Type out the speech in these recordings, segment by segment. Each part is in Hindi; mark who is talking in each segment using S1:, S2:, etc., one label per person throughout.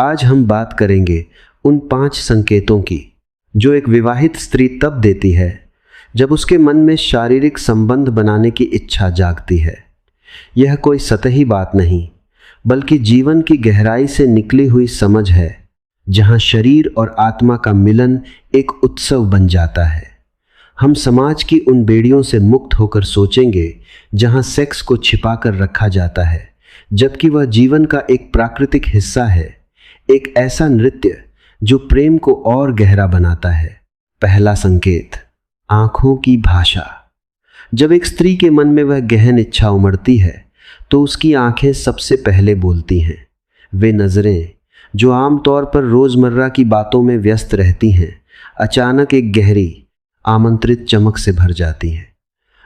S1: आज हम बात करेंगे उन 5 संकेतों की जो एक विवाहित स्त्री तब देती है जब उसके मन में शारीरिक संबंध बनाने की इच्छा जागती है। यह कोई सतही बात नहीं, बल्कि जीवन की गहराई से निकली हुई समझ है, जहां शरीर और आत्मा का मिलन एक उत्सव बन जाता है। हम समाज की उन बेड़ियों से मुक्त होकर सोचेंगे जहां सेक्स को छिपाकर रखा जाता है, जबकि वह जीवन का एक प्राकृतिक हिस्सा है, एक ऐसा नृत्य जो प्रेम को और गहरा बनाता है। पहला संकेत, आंखों की भाषा। जब एक स्त्री के मन में वह गहन इच्छा उमड़ती है तो उसकी आंखें सबसे पहले बोलती हैं। वे नज़रें जो आमतौर पर रोज़मर्रा की बातों में व्यस्त रहती हैं, अचानक एक गहरी आमंत्रित चमक से भर जाती हैं।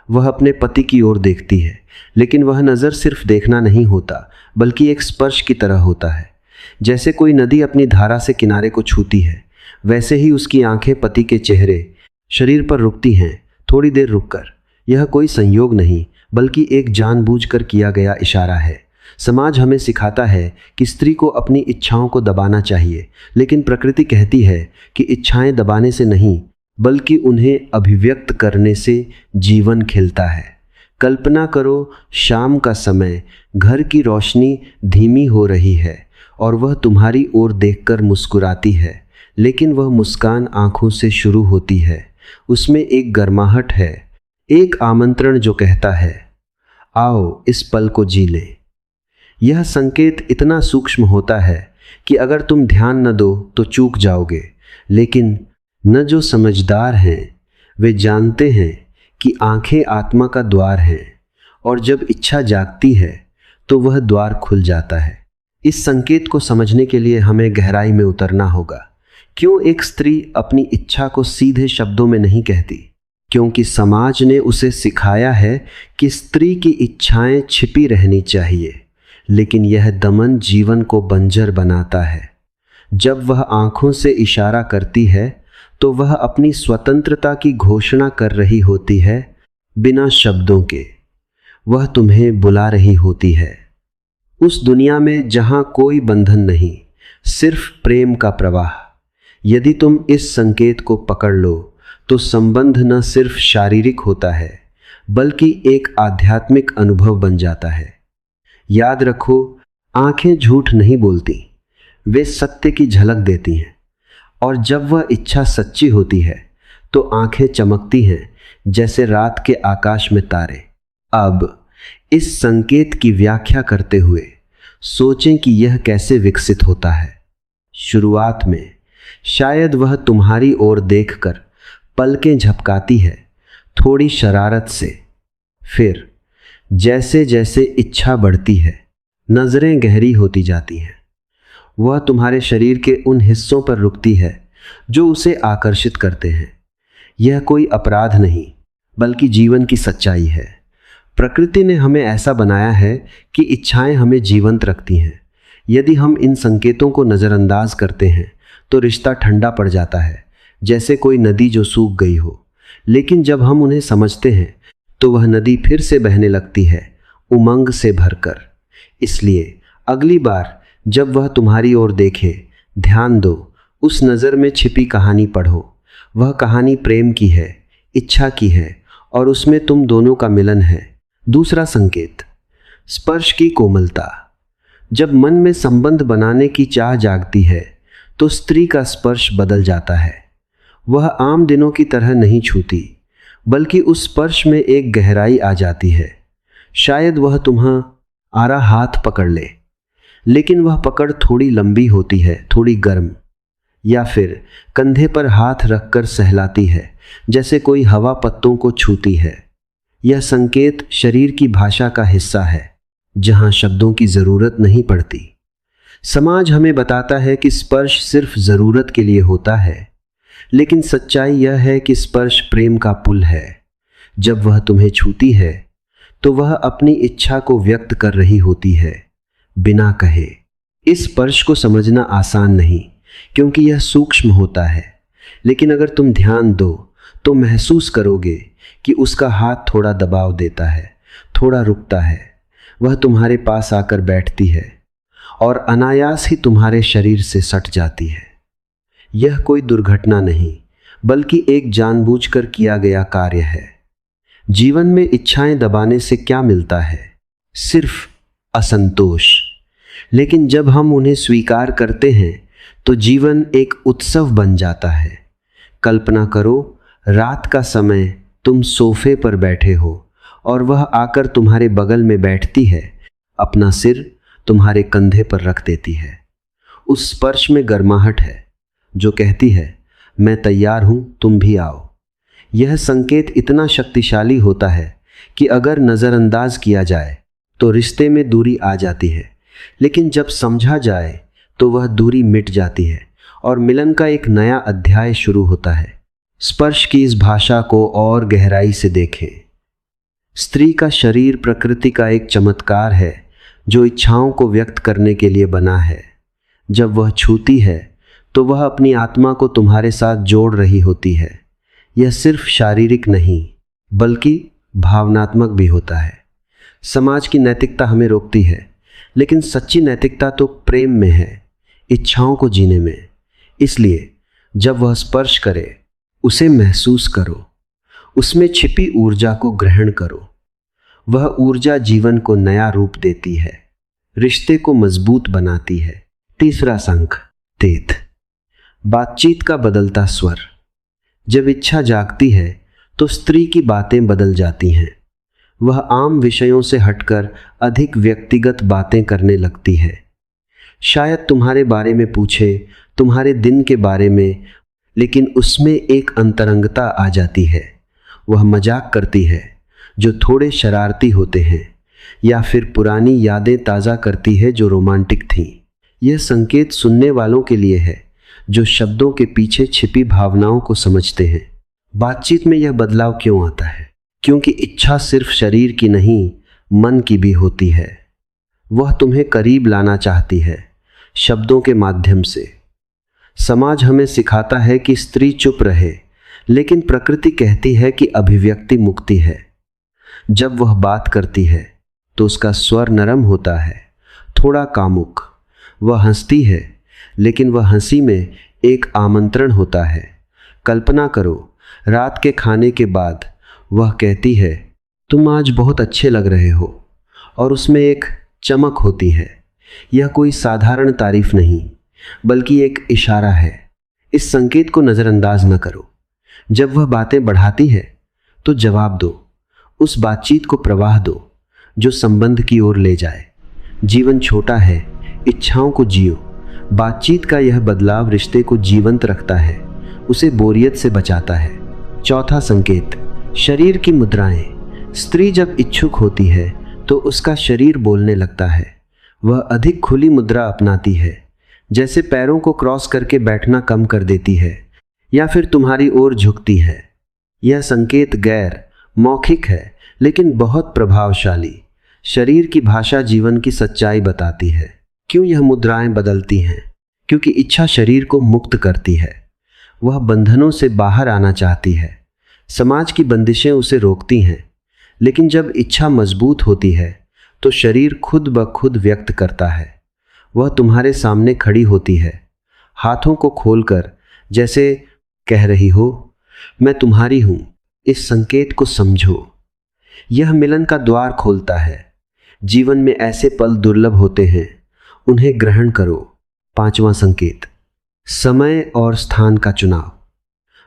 S1: वह अपने पति की ओर देखती है, लेकिन वह नज़र सिर्फ देखना नहीं होता, बल्कि एक स्पर्श की तरह होता है। जैसे कोई नदी अपनी धारा से किनारे को छूती है, वैसे ही उसकी आंखें पति के चेहरे, शरीर पर रुकती हैं, थोड़ी देर रुककर। यह कोई संयोग नहीं, बल्कि एक जानबूझकर किया गया इशारा है। समाज हमें सिखाता है कि स्त्री को अपनी इच्छाओं को दबाना चाहिए, लेकिन प्रकृति कहती है कि इच्छाएं दबाने से नहीं, बल्कि उन्हें अभिव्यक्त करने से जीवन खिलता है। कल्पना करो, शाम का समय, घर की रोशनी धीमी हो रही है और वह तुम्हारी ओर देखकर मुस्कुराती है, लेकिन वह मुस्कान आंखों से शुरू होती है। उसमें एक गर्माहट है, एक आमंत्रण जो कहता है, आओ इस पल को जी लें। यह संकेत इतना सूक्ष्म होता है कि अगर तुम ध्यान न दो तो चूक जाओगे, लेकिन न जो समझदार हैं वे जानते हैं कि आंखें आत्मा का द्वार हैं, और जब इच्छा जागती है तो वह द्वार खुल जाता है। इस संकेत को समझने के लिए हमें गहराई में उतरना होगा। क्यों एक स्त्री अपनी इच्छा को सीधे शब्दों में नहीं कहती? क्योंकि समाज ने उसे सिखाया है कि स्त्री की इच्छाएं छिपी रहनी चाहिए, लेकिन यह दमन जीवन को बंजर बनाता है। जब वह आंखों से इशारा करती है तो वह अपनी स्वतंत्रता की घोषणा कर रही होती है, बिना शब्दों के। वह तुम्हें बुला रही होती है उस दुनिया में जहां कोई बंधन नहीं, सिर्फ प्रेम का प्रवाह। यदि तुम इस संकेत को पकड़ लो तो संबंध न सिर्फ शारीरिक होता है, बल्कि एक आध्यात्मिक अनुभव बन जाता है। याद रखो, आंखें झूठ नहीं बोलती, वे सत्य की झलक देती हैं। और जब वह इच्छा सच्ची होती है तो आंखें चमकती हैं जैसे रात के आकाश में तारे। अब इस संकेत की व्याख्या करते हुए सोचें कि यह कैसे विकसित होता है। शुरुआत में शायद वह तुम्हारी ओर देखकर पलकें झपकाती है, थोड़ी शरारत से। फिर जैसे जैसे इच्छा बढ़ती है, नजरें गहरी होती जाती हैं। वह तुम्हारे शरीर के उन हिस्सों पर रुकती है जो उसे आकर्षित करते हैं। यह कोई अपराध नहीं, बल्कि जीवन की सच्चाई है। प्रकृति ने हमें ऐसा बनाया है कि इच्छाएं हमें जीवंत रखती हैं। यदि हम इन संकेतों को नज़रअंदाज करते हैं तो रिश्ता ठंडा पड़ जाता है, जैसे कोई नदी जो सूख गई हो। लेकिन जब हम उन्हें समझते हैं तो वह नदी फिर से बहने लगती है, उमंग से भरकर। इसलिए अगली बार जब वह तुम्हारी ओर देखे, ध्यान दो, उस नज़र में छिपी कहानी पढ़ो। वह कहानी प्रेम की है, इच्छा की है, और उसमें तुम दोनों का मिलन है। दूसरा संकेत, स्पर्श की कोमलता। जब मन में संबंध बनाने की चाह जागती है तो स्त्री का स्पर्श बदल जाता है। वह आम दिनों की तरह नहीं छूती, बल्कि उस स्पर्श में एक गहराई आ जाती है। शायद वह तुम्हारा हाथ पकड़ ले, लेकिन वह पकड़ थोड़ी लंबी होती है, थोड़ी गर्म, या फिर कंधे पर हाथ रखकर सहलाती है, जैसे कोई हवा पत्तों को छूती है। यह संकेत शरीर की भाषा का हिस्सा है, जहां शब्दों की जरूरत नहीं पड़ती। समाज हमें बताता है कि स्पर्श सिर्फ जरूरत के लिए होता है, लेकिन सच्चाई यह है कि स्पर्श प्रेम का पुल है। जब वह तुम्हें छूती है तो वह अपनी इच्छा को व्यक्त कर रही होती है, बिना कहे। इस स्पर्श को समझना आसान नहीं, क्योंकि यह सूक्ष्म होता है, लेकिन अगर तुम ध्यान दो तो महसूस करोगे कि उसका हाथ थोड़ा दबाव देता है, थोड़ा रुकता है। वह तुम्हारे पास आकर बैठती है और अनायास ही तुम्हारे शरीर से सट जाती है। यह कोई दुर्घटना नहीं, बल्कि एक जानबूझकर किया गया कार्य है। जीवन में इच्छाएं दबाने से क्या मिलता है? सिर्फ असंतोष। लेकिन जब हम उन्हें स्वीकार करते हैं तो जीवन एक उत्सव बन जाता है। कल्पना करो, रात का समय तुम सोफे पर बैठे हो और वह आकर तुम्हारे बगल में बैठती है, अपना सिर तुम्हारे कंधे पर रख देती है। उस स्पर्श में गर्माहट है जो कहती है, मैं तैयार हूं, तुम भी आओ। यह संकेत इतना शक्तिशाली होता है कि अगर नज़रअंदाज किया जाए तो रिश्ते में दूरी आ जाती है, लेकिन जब समझा जाए तो वह दूरी मिट जाती है और मिलन का एक नया अध्याय शुरू होता है। स्पर्श की इस भाषा को और गहराई से देखें। स्त्री का शरीर प्रकृति का एक चमत्कार है जो इच्छाओं को व्यक्त करने के लिए बना है। जब वह छूती है तो वह अपनी आत्मा को तुम्हारे साथ जोड़ रही होती है। यह सिर्फ शारीरिक नहीं बल्कि भावनात्मक भी होता है। समाज की नैतिकता हमें रोकती है, लेकिन सच्ची नैतिकता तो प्रेम में है, इच्छाओं को जीने में। इसलिए जब वह स्पर्श करे, उसे महसूस करो, उसमें छिपी ऊर्जा को ग्रहण करो। वह ऊर्जा जीवन को नया रूप देती है, रिश्ते को मजबूत बनाती है। तीसरा संकेत, बातचीत का बदलता स्वर। जब इच्छा जागती है तो स्त्री की बातें बदल जाती हैं। वह आम विषयों से हटकर अधिक व्यक्तिगत बातें करने लगती है। शायद तुम्हारे बारे में पूछे, तुम्हारे दिन के बारे में, लेकिन उसमें एक अंतरंगता आ जाती है। वह मजाक करती है जो थोड़े शरारती होते हैं, या फिर पुरानी यादें ताज़ा करती है जो रोमांटिक थीं। यह संकेत सुनने वालों के लिए है जो शब्दों के पीछे छिपी भावनाओं को समझते हैं। बातचीत में यह बदलाव क्यों आता है? क्योंकि इच्छा सिर्फ शरीर की नहीं, मन की भी होती है। वह तुम्हें करीब लाना चाहती है, शब्दों के माध्यम से। समाज हमें सिखाता है कि स्त्री चुप रहे, लेकिन प्रकृति कहती है कि अभिव्यक्ति मुक्ति है। जब वह बात करती है तो उसका स्वर नरम होता है, थोड़ा कामुक। वह हंसती है, लेकिन वह हंसी में एक आमंत्रण होता है। कल्पना करो, रात के खाने के बाद वह कहती है, तुम आज बहुत अच्छे लग रहे हो, और उसमें एक चमक होती है। यह कोई साधारण तारीफ नहीं, बल्कि एक इशारा है। इस संकेत को नज़रअंदाज न करो। जब वह बातें बढ़ाती है तो जवाब दो, उस बातचीत को प्रवाह दो जो संबंध की ओर ले जाए। जीवन छोटा है, इच्छाओं को जियो। बातचीत का यह बदलाव रिश्ते को जीवंत रखता है, उसे बोरियत से बचाता है। चौथा संकेत, शरीर की मुद्राएं। स्त्री जब इच्छुक होती है तो उसका शरीर बोलने लगता है। वह अधिक खुली मुद्रा अपनाती है, जैसे पैरों को क्रॉस करके बैठना कम कर देती है या फिर तुम्हारी ओर झुकती है। यह संकेत गैर मौखिक है, लेकिन बहुत प्रभावशाली। शरीर की भाषा जीवन की सच्चाई बताती है। क्यों यह मुद्राएं बदलती हैं? क्योंकि इच्छा शरीर को मुक्त करती है। वह बंधनों से बाहर आना चाहती है। समाज की बंदिशें उसे रोकती हैं, लेकिन जब इच्छा मजबूत होती है तो शरीर खुद ब खुद व्यक्त करता है। वह तुम्हारे सामने खड़ी होती है, हाथों को खोलकर, जैसे कह रही हो, मैं तुम्हारी हूं। इस संकेत को समझो, यह मिलन का द्वार खोलता है। जीवन में ऐसे पल दुर्लभ होते हैं, उन्हें ग्रहण करो। पांचवा संकेत, समय और स्थान का चुनाव।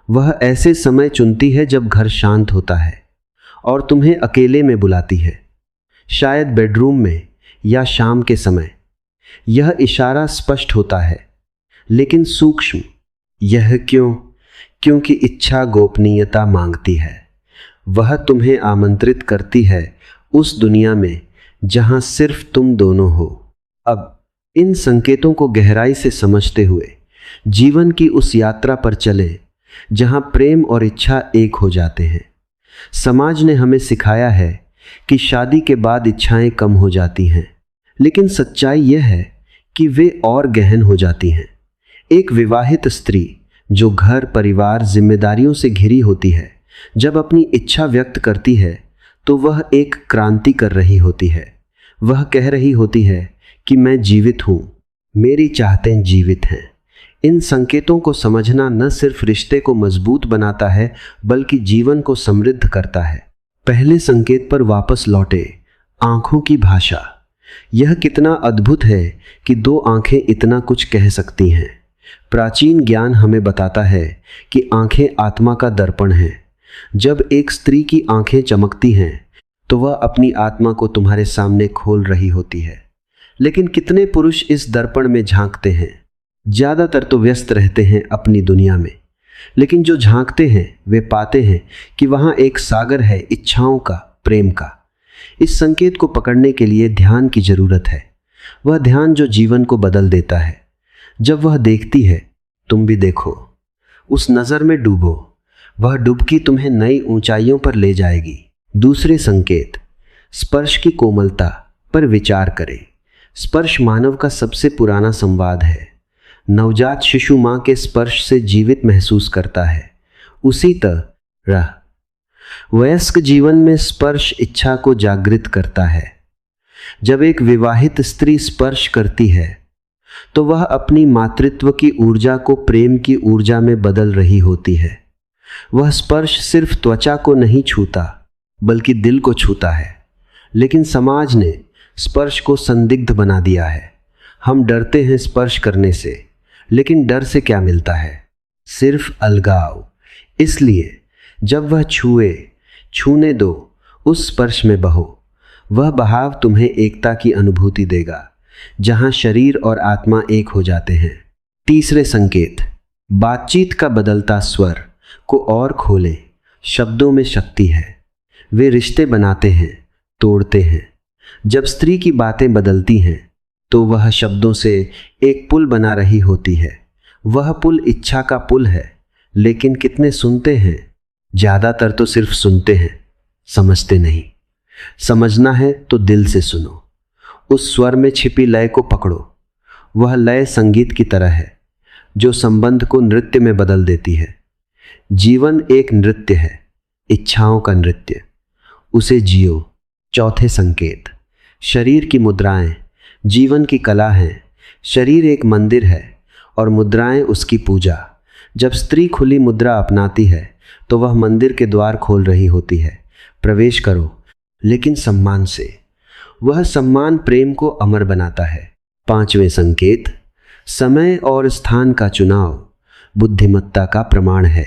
S1: वह ऐसे समय चुनती है जब घर शांत होता है और तुम्हें अकेले में बुलाती है, शायद बेडरूम में या शाम के समय। यह इशारा स्पष्ट होता है, लेकिन सूक्ष्म। यह क्यों? क्योंकि इच्छा गोपनीयता मांगती है। वह तुम्हें आमंत्रित करती है उस दुनिया में जहां सिर्फ तुम दोनों हो। अब इन संकेतों को गहराई से समझते हुए जीवन की उस यात्रा पर चले जहां प्रेम और इच्छा एक हो जाते हैं। समाज ने हमें सिखाया है कि शादी के बाद इच्छाएं कम हो जाती हैं, लेकिन सच्चाई यह है कि वे और गहन हो जाती हैं। एक विवाहित स्त्री जो घर, परिवार, जिम्मेदारियों से घिरी होती है, जब अपनी इच्छा व्यक्त करती है तो वह एक क्रांति कर रही होती है। वह कह रही होती है कि मैं जीवित हूँ, मेरी चाहतें जीवित हैं। इन संकेतों को समझना न सिर्फ रिश्ते को मजबूत बनाता है बल्कि जीवन को समृद्ध करता है। पहले संकेत पर वापस लौटे, आंखों की भाषा। यह कितना अद्भुत है कि दो आंखें इतना कुछ कह सकती हैं। प्राचीन ज्ञान हमें बताता है कि आंखें आत्मा का दर्पण हैं। जब एक स्त्री की आंखें चमकती हैं तो वह अपनी आत्मा को तुम्हारे सामने खोल रही होती है। लेकिन कितने पुरुष इस दर्पण में झांकते हैं? ज़्यादातर तो व्यस्त रहते हैं अपनी दुनिया में, लेकिन जो झांकते हैं वे पाते हैं कि वहाँ एक सागर है इच्छाओं का, प्रेम का। इस संकेत को पकड़ने के लिए ध्यान की जरूरत है, वह ध्यान जो जीवन को बदल देता है। जब वह देखती है, तुम भी देखो, उस नज़र में डूबो, वह डुबकी तुम्हें नई ऊंचाइयों पर ले जाएगी। दूसरे संकेत, स्पर्श की कोमलता पर विचार करें। स्पर्श मानव का सबसे पुराना संवाद है। नवजात शिशु मां के स्पर्श से जीवित महसूस करता है। उसी तरह वयस्क जीवन में स्पर्श इच्छा को जागृत करता है। जब एक विवाहित स्त्री स्पर्श करती है तो वह अपनी मातृत्व की ऊर्जा को प्रेम की ऊर्जा में बदल रही होती है। वह स्पर्श सिर्फ त्वचा को नहीं छूता बल्कि दिल को छूता है। लेकिन समाज ने स्पर्श को संदिग्ध बना दिया है। हम डरते हैं स्पर्श करने से, लेकिन डर से क्या मिलता है? सिर्फ अलगाव। इसलिए जब वह छूने दो, उस स्पर्श में बहो। वह बहाव तुम्हें एकता की अनुभूति देगा, जहां शरीर और आत्मा एक हो जाते हैं। तीसरे संकेत, बातचीत का बदलता स्वर को और खोलें। शब्दों में शक्ति है, वे रिश्ते बनाते हैं, तोड़ते हैं। जब स्त्री की बातें बदलती हैं तो वह शब्दों से एक पुल बना रही होती है। वह पुल इच्छा का पुल है। लेकिन कितने सुनते हैं? ज़्यादातर तो सिर्फ सुनते हैं, समझते नहीं। समझना है तो दिल से सुनो। उस स्वर में छिपी लय को पकड़ो। वह लय संगीत की तरह है जो संबंध को नृत्य में बदल देती है। जीवन एक नृत्य है, इच्छाओं का नृत्य। उसे जियो। चौथे संकेत, शरीर की मुद्राएं जीवन की कला हैं। शरीर एक मंदिर है और मुद्राएं उसकी पूजा। जब स्त्री खुली मुद्रा अपनाती है तो वह मंदिर के द्वार खोल रही होती है। प्रवेश करो, लेकिन सम्मान से। वह सम्मान प्रेम को अमर बनाता है। पांचवें संकेत, समय और स्थान का चुनाव बुद्धिमत्ता का प्रमाण है।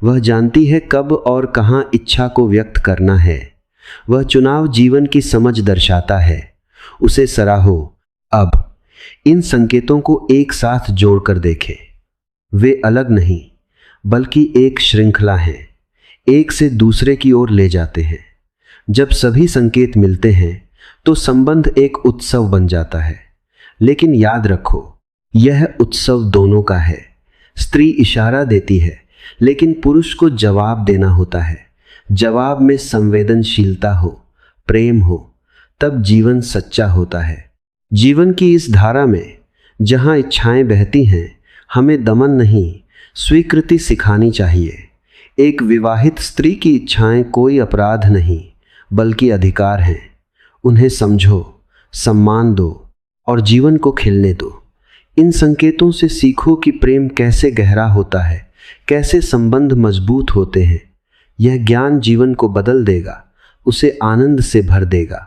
S1: वह जानती है कब और कहां इच्छा को व्यक्त करना है। वह चुनाव जीवन की समझ दर्शाता है। उसे सराहो। अब इन संकेतों को एक साथ जोड़कर देखें। वे अलग नहीं बल्कि एक श्रृंखला है, एक से दूसरे की ओर ले जाते हैं। जब सभी संकेत मिलते हैं तो संबंध एक उत्सव बन जाता है। लेकिन याद रखो, यह उत्सव दोनों का है। स्त्री इशारा देती है, लेकिन पुरुष को जवाब देना होता है। जवाब में संवेदनशीलता हो, प्रेम हो, तब जीवन सच्चा होता है। जीवन की इस धारा में जहां इच्छाएं बहती हैं, हमें दमन नहीं, स्वीकृति सिखानी चाहिए। एक विवाहित स्त्री की इच्छाएं कोई अपराध नहीं बल्कि अधिकार हैं। उन्हें समझो, सम्मान दो और जीवन को खिलने दो। इन संकेतों से सीखो कि प्रेम कैसे गहरा होता है, कैसे संबंध मजबूत होते हैं। यह ज्ञान जीवन को बदल देगा, उसे आनंद से भर देगा।